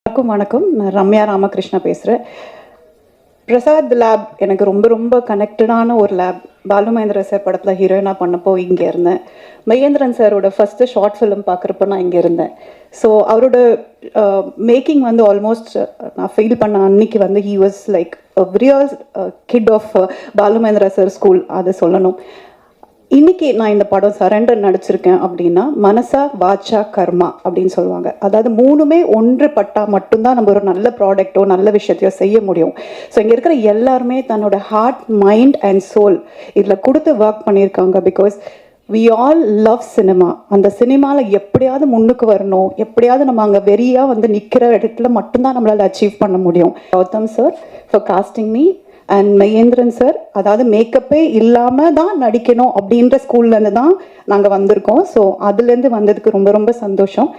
வணக்கம். நான் ரம்யா ராமகிருஷ்ணா பேசுகிறேன். பிரசாத் லேப் எனக்கு ரொம்ப ரொம்ப கனெக்டடான ஒரு லேப். பாலு மகேந்திரா சார் படத்தில் ஹீரோயினாக பண்ணப்போ இங்கே இருந்தேன். மகேந்திரன் சாரோட ஃபஸ்ட்டு ஷார்ட் ஃபிலிம் பார்க்குறப்ப நான் இங்கே இருந்தேன். ஸோ அவரோட மேக்கிங் வந்து ஆல்மோஸ்ட் நான் ஃபீல் பண்ண அன்னைக்கு வந்து he was like real kid of Balu Mahendra sir school, அதை சொல்லணும். இன்னைக்கு நான் இந்த படம் சரண்டர் நடிச்சிருக்கேன் அப்படின்னா மனசா வாச்சா கர்மா அப்படின்னு சொல்லுவாங்க. அதாவது மூணுமே ஒன்றுபட்டா மட்டும்தான் நம்ம ஒரு நல்ல ப்ராடக்டோ நல்ல விஷயத்தையோ செய்ய முடியும். ஸோ இங்கே இருக்கிற எல்லாருமே தன்னோட ஹார்ட், மைண்ட் அண்ட் சோல் இதில் கொடுத்து ஒர்க் பண்ணியிருக்காங்க. Because we all love cinema. அந்த சினிமாவில் எப்படியாவது முன்னுக்கு வரணும், எப்படியாவது நம்ம அங்கே வெறியாக வந்து நிற்கிற இடத்துல மட்டும்தான் நம்மளால் அச்சீவ் பண்ண முடியும். Gautham sir for casting me and Mahendran sir, அதாவது மேக்கப்பே இல்லாமல் தான் நடிக்கணும் அப்படின்ற ஸ்கூல்லேருந்து தான் நாங்கள் வந்திருக்கோம். ஸோ அதுலேருந்து வந்ததுக்கு ரொம்ப ரொம்ப சந்தோஷம்.